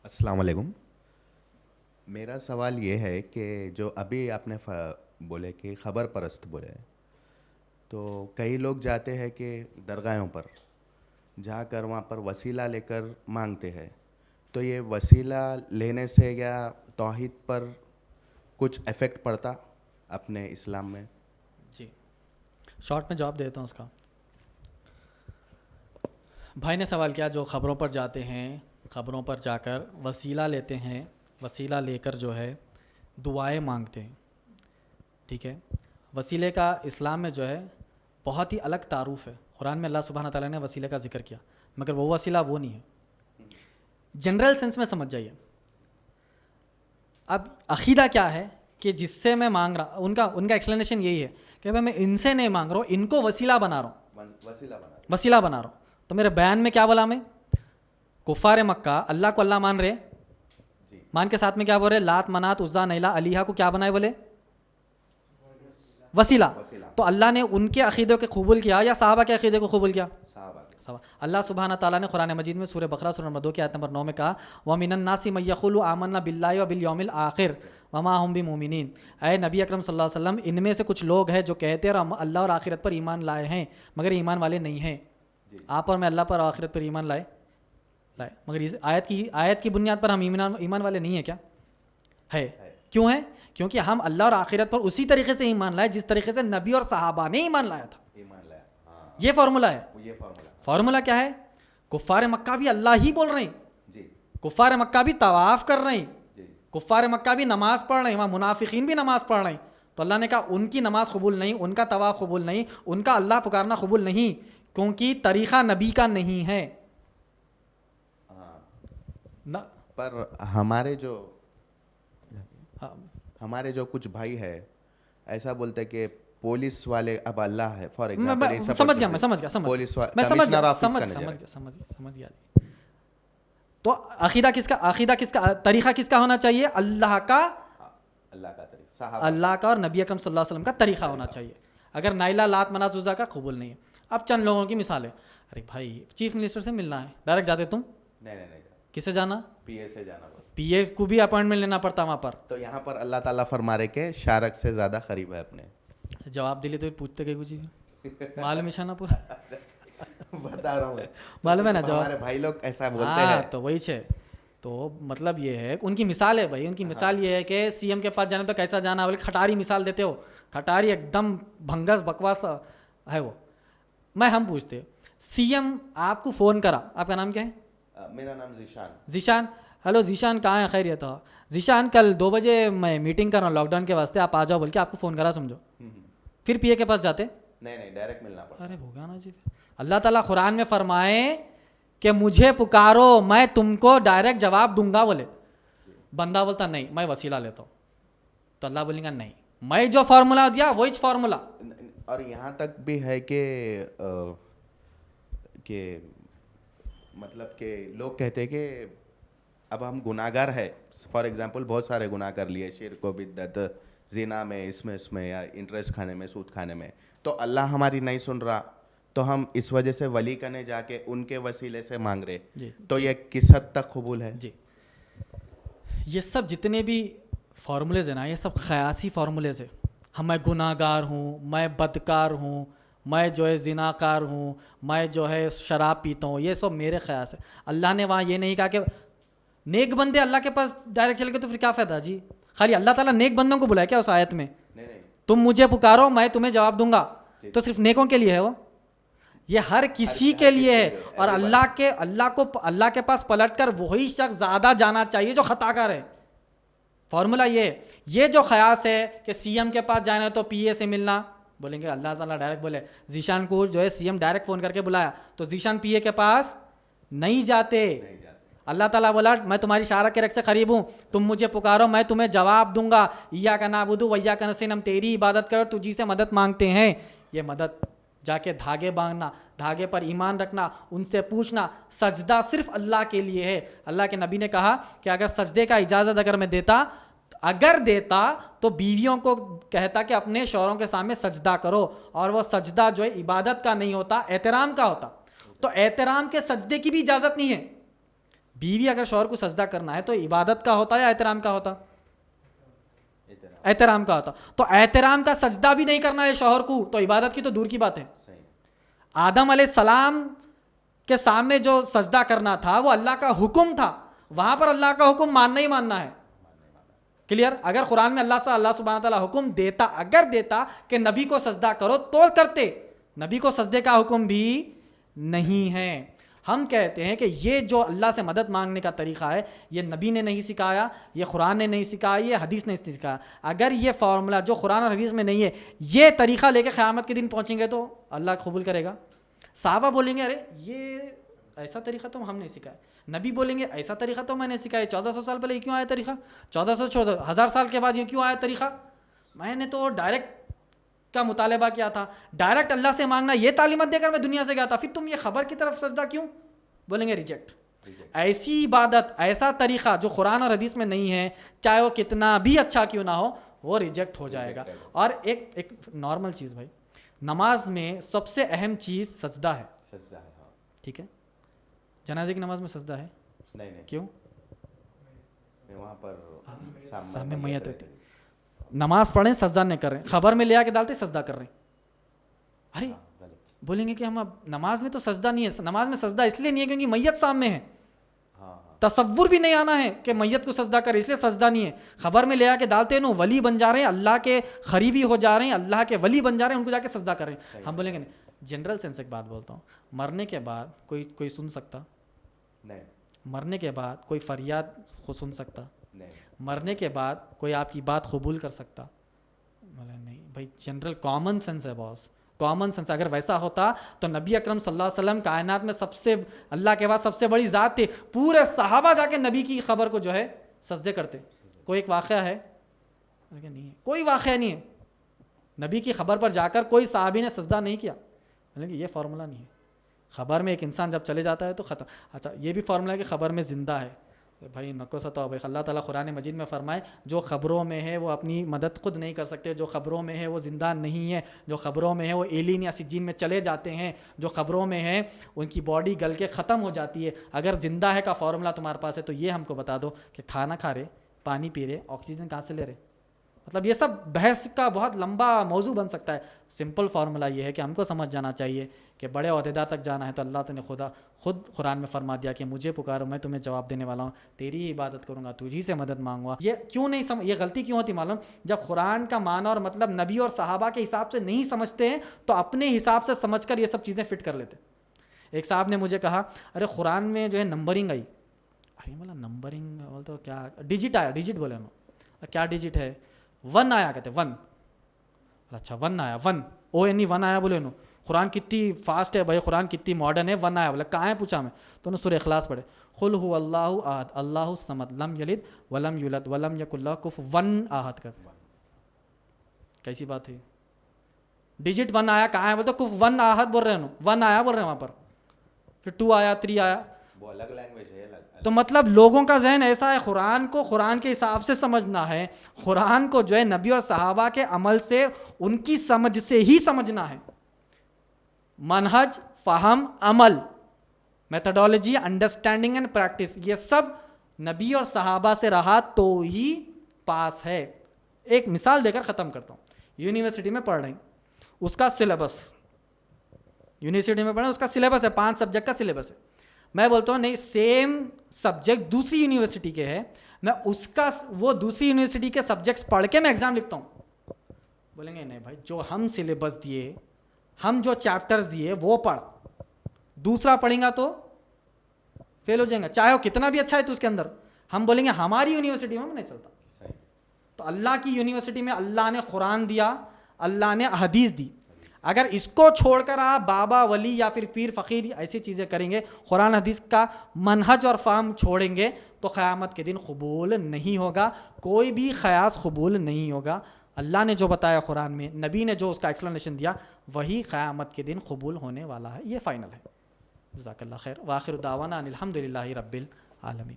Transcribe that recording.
السلام علیکم. میرا سوال یہ ہے کہ جو ابھی آپ نے بولے کہ خبر پرست بولے، تو کئی لوگ جاتے ہیں کہ درگاہوں پر جا کر وہاں پر وسیلہ لے کر مانگتے ہیں، تو یہ وسیلہ لینے سے یا توحید پر کچھ افیکٹ پڑتا اپنے اسلام میں؟ جی شارٹ میں جواب دیتا ہوں اس کا. بھائی نے سوال کیا جو خبروں پر جاتے ہیں، خبروں پر جا کر وسیلہ لیتے ہیں، وسیلہ لے کر جو ہے دعائیں مانگتے ہیں. ٹھیک ہے، وسیلے کا اسلام میں جو ہے بہت ہی الگ تعارف ہے. قرآن میں اللہ سبحانہ تعالیٰ نے وسیلے کا ذکر کیا، مگر وہ وسیلہ وہ نہیں ہے. جنرل سینس میں سمجھ جائیے. اب عقیدہ کیا ہے کہ جس سے میں مانگ رہا، ان کا ایکسپلینیشن یہی ہے کہ بھائی میں ان سے نہیں مانگ رہا ہوں، ان کو وسیلہ بنا رہا ہوں، وسیلہ بنا رہا ہوں. تو میرے بیان میں کیا بولا میں؟ کفار مکہ اللہ کو اللہ مان رہے، مان کے ساتھ میں کیا بول رہے؟ لات منات عزا نیلا علیہا کو کیا بنائے بولے؟ وسیلہ. تو اللہ نے ان کے عقیدے کو قبول کیا یا صحابہ کے عقیدے کو قبول کیا؟ اللہ سبحانہ تعالیٰ نے قرآن مجید میں سورہ بقرہ سورہ نمبر 2 کی آیت نمبر 9 میں کہا وَمِنَ النَّاسِ مَن يَقُولُ آمَنَّا بِاللَّهِ وَبِالْيَوْمِ الْآخِرِ وَمَا هُمْ بِمُؤْمِنِينَ. اے نبی اکرم صلی اللہ علیہ وسلم، ان میں سے کچھ لوگ ہیں جو کہتے ہیں اللہ اور آخرت پر ایمان لائے ہیں مگر ایمان والے نہیں ہیں. آپ اور میں اللہ پر آخرت پر ایمان لائے مگر اس آیت کی بنیاد پر ہم ایمان والے نہیں ہیں کیا؟ ہے. کیوں ہے؟ کیونکہ ہم اللہ اور آخرت پر اسی طریقے سے ایمان لائے جس طریقے سے نبی اور صحابہ نے ایمان لایا تھا. یہ فارمولا ہے. فارمولا کیا ہے؟ کفار مکہ بھی اللہ ہی بول رہے ہیں، کفار مکہ بھی طواف کر رہے ہیں، کفار مکہ بھی نماز پڑھ رہے ہیں، وہاں منافقین بھی نماز پڑھ رہے ہیں. تو اللہ نے کہا ان کی نماز قبول نہیں، ان کا طواف قبول نہیں، ان کا اللہ پکارنا قبول نہیں، کیونکہ طریقہ نبی کا نہیں ہے. پر ہمارے جو کچھ بھائی ہے ایسا بولتے کہ پولیس والے اب اللہ ہے. فار ایگزامپل سمجھ گیا. تو عقیدہ کس کا طریقہ کس کا ہونا چاہیے؟ اللہ کا اور نبی اکرم صلی اللہ علیہ وسلم کا طریقہ ہونا چاہیے. اگر نائلہ لات منات عزا کا قبول نہیں ہے. اب چند لوگوں کی مثال ہے. ارے بھائی چیف منسٹر سے ملنا ہے، ڈائریکٹ جاتے تم؟ نہیں. کس سے جانا؟ پی اے سے جانا. پی اے کو بھی اپوائنٹمنٹ لینا پڑتا وہاں پر. تو یہاں پر اللہ تعالیٰ فرما رہے کہ شارک سے زیادہ قریب ہے اپنے. جواب دے لیتے پوچھتے کہ کچھ معلوم ہے نا پورا بتا رہا ہوں معلوم ہے نا جواب. ہمارے بھائی لوگ ایسا بولتے ہیں. تو وہی ہے. تو مطلب یہ ہے ان کی مثال ہے بھائی. ان کی مثال یہ ہے کہ سی ایم کے پاس جانا تو کیسا جانا، بولے کھٹاری مثال دیتے ہو. کھٹاری ایک دم بھنگس بکواس ہے وہ. ہم پوچھتے سی ایم آپ کو فون کرا، آپ کا نام کیا ہے؟ میرا نام ذیشان. ہیلو ذیشان، کہاں ہے؟ خیریت ہو ذیشان؟ کل 2 بجے میں میٹنگ کر رہا ہوں لاک ڈاؤن کے واسطے، آپ آ جاؤ بول کے آپ کو فون کرا سمجھو. پھر پی اے کے پاس جاتے؟ نہیں ڈائریکٹ ملنا پڑتا. ارے ہوگا نا جی. اللہ تعالیٰ قرآن میں فرمائے کہ مجھے پکارو میں تم کو ڈائریکٹ جواب دوں گا. بولے بندہ بولتا نہیں میں وسیلہ لیتا ہوں، تو اللہ بولیں گا نہیں میں جو فارمولا دیا وہی فارمولا. اور یہاں تک بھی ہے کہ مطلب کہ لوگ کہتے ہیں کہ اب ہم گناہ گار ہے. فار ایگزامپل بہت سارے گناہ کر لیے، شرک و بدعت، زنا میں، اس میں یا انٹرسٹ کھانے میں، سود کھانے میں، تو اللہ ہماری نہیں سن رہا، تو ہم اس وجہ سے ولی کنے جا کے ان کے وسیلے سے مانگ رہے. تو یہ کس حد تک قبول ہے؟ جی یہ سب جتنے بھی فارمولیز ہیں نا، یہ سب خیاسی فارمولیز ہیں. میں گناہ گار ہوں، میں بدکار ہوں، میں جو ہے زنا کار ہوں، میں جو ہے شراب پیتا ہوں، یہ سب میرے خیاس ہے. اللہ نے وہاں یہ نہیں کہا کہ نیک بندے اللہ کے پاس ڈائریکٹ چل کے، تو پھر کیا فائدہ جی؟ خالی اللہ تعالیٰ نیک بندوں کو بلایا کیا اس آیت میں؟ تم مجھے پکارو میں تمہیں جواب دوں گا، تو صرف نیکوں کے لیے ہے وہ؟ یہ ہر کسی کے لیے ہے. اور اللہ کے پاس پلٹ کر وہی شخص زیادہ جانا چاہیے جو خطا کار ہے. فارمولا یہ ہے. یہ جو خیاس ہے کہ سی ایم کے پاس جانا ہے تو پی اے سے ملنا، بولیں گے اللہ تعالیٰ ڈائریکٹ بولے ذیشان کو جو ہے سی ایم ڈائریکٹ فون کر کے بلایا تو ذیشان پی اے کے پاس نہیں جاتے. اللہ تعالیٰ بولا میں تمہاری شارک کے رکھ سے قریب ہوں، تم مجھے پکارو میں تمہیں جواب دوں گا. ایاک نعبد و ایاک نستعین، ہم تیری عبادت کر تجھی سے مدد مانگتے ہیں. یہ مدد جا کے دھاگے باندھنا، دھاگے پر ایمان رکھنا، ان سے پوچھنا، سجدہ صرف اللہ کے لیے ہے. اللہ کے نبی نے کہا کہ اگر سجدے کا اجازت اگر میں دیتا تو بیویوں کو کہتا کہ اپنے شوہروں کے سامنے سجدہ کرو، اور وہ سجدہ جو ہے عبادت کا نہیں ہوتا، احترام کا ہوتا. تو احترام کے سجدے کی بھی اجازت نہیں ہے. بیوی اگر شوہر کو سجدہ کرنا ہے تو عبادت کا ہوتا یا احترام کا ہوتا؟ احترام کا ہوتا. تو احترام کا سجدہ بھی نہیں کرنا ہے شوہر کو تو عبادت کی تو دور کی بات ہے. آدم علیہ السلام کے سامنے جو سجدہ کرنا تھا وہ اللہ کا حکم تھا, وہاں پر اللہ کا حکم ماننا ہی ماننا ہے. کلیئر؟ اگر قرآن میں اللہ سبحانہ تعالیٰ حکم دیتا, اگر دیتا کہ نبی کو سجدہ کرو تو کرتے, نبی کو سجدے کا حکم بھی نہیں ہے. ہم کہتے ہیں کہ یہ جو اللہ سے مدد مانگنے کا طریقہ ہے یہ نبی نے نہیں سکھایا, یہ قرآن نے نہیں سکھایا, یہ حدیث نے نہیں سکھایا. اگر یہ فارمولا جو قرآن اور حدیث میں نہیں ہے یہ طریقہ لے کے قیامت کے دن پہنچیں گے تو اللہ قبول کرے گا. صحابہ بولیں گے ارے یہ ایسا طریقہ تو ہم نہیں سکھایا, نبی بولیں گے ایسا طریقہ تو میں نے سکھایا, 1400 سال پہلے یہ کیوں آیا طریقہ, 1400 سال کے بعد یہ کیوں آیا طریقہ, میں نے تو ڈائریکٹ کا مطالبہ کیا تھا, ڈائریکٹ اللہ سے مانگنا یہ تعلیمات دے کر میں دنیا سے گیا تھا, پھر تم یہ خبر کی طرف سجدہ کیوں؟ بولیں گے ریجیکٹ. ایسی عبادت, ایسا طریقہ جو قرآن اور حدیث میں نہیں ہے, چاہے وہ کتنا بھی اچھا کیوں نہ ہو, وہ ریجیکٹ ہو جائے گا. اور ایک نارمل چیز بھائی, نماز میں سب سے اہم چیز سجدہ ہے. ٹھیک ہے, جنازے کی نماز میں سجدہ ہے؟ نہیں. کیوں؟ وہاں پر سامنے میت رہتی, نماز پڑھیں سجدہ نہیں کر رہے, خبر میں لے آ کے ڈالتے سجدہ کر رہے ہیں. ارے بولیں گے کہ ہم اب نماز میں تو سجدہ نہیں ہے, نماز میں سجدہ اس لیے نہیں ہے کیونکہ میت سامنے ہے, تصور بھی نہیں آنا ہے کہ میت کو سجدہ کرے, اس لیے سجدہ نہیں ہے. خبر میں لے آ کے ڈالتے ہیں, ولی بن جا رہے ہیں, اللہ کے قریبی ہو جا رہے ہیں, اللہ کے ولی بن جا رہے ہیں, ان کو جا کے سجدہ کر رہے ہیں. ہم بولیں گے نہیں. جنرل سینس ایک بات بولتا ہوں, مرنے کے بعد کوئی سن سکتا نہیں, مرنے کے بعد کوئی فریاد کو سن سکتا نہیں, مرنے کے بعد کوئی آپ کی بات قبول کر سکتا نہیں. بھائی جنرل کامن سینس ہے باس, کامن سینس. اگر ویسا ہوتا تو نبی اکرم صلی اللہ علیہ وسلم کائنات میں سب سے, اللہ کے بعد سب سے بڑی ذات تھے, پورے صحابہ جا کے نبی کی خبر کو جو ہے سجدے کرتے. کوئی ایک واقعہ ہے؟ نہیں ہے, کوئی واقعہ نہیں ہے. نبی کی خبر پر جا کر کوئی صحابی نے سجدہ نہیں کیا. لیکن یہ فارمولا نہیں ہے. خبر میں ایک انسان جب چلے جاتا ہے تو ختم. اچھا یہ بھی فارمولا ہے کہ خبر میں زندہ ہے. بھائی نکو ستاؤ بھائی, اللہ تعالیٰ قرآن مجید میں فرمائے جو خبروں میں ہے وہ اپنی مدد خود نہیں کر سکتے, جو خبروں میں ہے وہ زندہ نہیں ہے, جو خبروں میں ہے وہ ایلین یا سجین میں چلے جاتے ہیں, جو خبروں میں ہے ان کی باڈی گل کے ختم ہو جاتی ہے. اگر زندہ ہے کا فارمولا تمہارے پاس ہے تو یہ ہم کو بتا دو کہ کھانا کھا رہے, پانی پی رہے, آکسیجن کہاں سے لے رہے. مطلب یہ سب بحث کا بہت لمبا موضوع بن سکتا ہے. سمپل فارمولا یہ ہے کہ ہم کو سمجھ جانا چاہیے کہ بڑے عہدیدار تک جانا ہے تو اللہ تعالیٰ نے خود قرآن میں فرما دیا کہ مجھے پکارو میں تمہیں جواب دینے والا ہوں, تیری ہی عبادت کروں گا, تجھی سے مدد مانگوں گا. یہ کیوں نہیں یہ غلطی کیوں ہوتی معلوم؟ جب قرآن کا معنی اور مطلب نبی اور صحابہ کے حساب سے نہیں سمجھتے ہیں تو اپنے حساب سے سمجھ کر یہ سب چیزیں فٹ کر لیتے. ایک صاحب نے مجھے کہا ارے قرآن میں جو ہے نمبرنگ آئی. ارے مطلب نمبرنگ بولتے ہو کیا, ڈیجٹ آیا, ڈیجٹ بولے نا, کیا ڈیجٹ ہے؟ 1 آیا, کہتے 1. اچھا 1 آیا, 1 ONE 1 آیا. بولے نو قرآن کتنی فاسٹ ہے بھائی, قرآن کتنی ماڈرن ہے, 1 آیا. بولا کہاں ہے پوچھا میں تو نے سورہ اخلاص پڑھے, قل هو اللہ احد اللہ الصمد لم یلد ولم یولد ولم یکن لہ کفوا احد. کر کیسی بات ہے؟ ڈیجٹ 1 آیا, کہاں ہے؟ بولتے کفوا احد بول رہے ہیں, 1 آیا بول رہے ہیں وہاں پر, پھر 2 آیا, 3 آیا. وہ الگ لینگویج ہے. تو مطلب لوگوں کا ذہن ایسا ہے, قرآن کو قرآن کے حساب سے سمجھنا ہے, قرآن کو جو ہے نبی اور صحابہ کے عمل سے ان کی سمجھ سے ہی سمجھنا ہے. منہج, فہم, عمل, میتھڈالوجی, انڈرسٹینڈنگ اینڈ پریکٹس, یہ سب نبی اور صحابہ سے رہا تو ہی پاس ہے. ایک مثال دے کر ختم کرتا ہوں. یونیورسٹی میں پڑھ رہے ہیں, اس کا سلیبس, یونیورسٹی میں پڑھ رہے ہیں اس کا سلیبس ہے, 5 سبجیکٹ کا سلیبس ہے. میں بولتا ہوں نہیں, سیم سبجیکٹ دوسری یونیورسٹی کے ہے, میں اس کا وہ دوسری یونیورسٹی کے سبجیکٹس پڑھ کے میں ایگزام لکھتا ہوں. بولیں گے نہیں بھائی, جو ہم سلیبس دیے, ہم جو چیپٹرز دیے وہ پڑھ, دوسرا پڑھیں گا تو فیل ہو جائیں گا, چاہے وہ کتنا بھی اچھا ہے تو اس کے اندر. ہم بولیں گے ہماری یونیورسٹی میں نہیں چلتا. تو اللہ کی یونیورسٹی میں اللہ نے قرآن دیا, اللہ نے حدیث دی. اگر اس کو چھوڑ کر آپ بابا ولی یا پھر پیر فقیر ایسی چیزیں کریں گے, قرآن حدیث کا منہج اور فہم چھوڑیں گے, تو قیامت کے دن قبول نہیں ہوگا, کوئی بھی قیاس قبول نہیں ہوگا. اللہ نے جو بتایا قرآن میں, نبی نے جو اس کا ایکسپلینیشن دیا, وہی قیامت کے دن قبول ہونے والا ہے. یہ فائنل ہے. جزاک اللہ خیر. وآخر دعوانا ان الحمد للہ رب العالمین.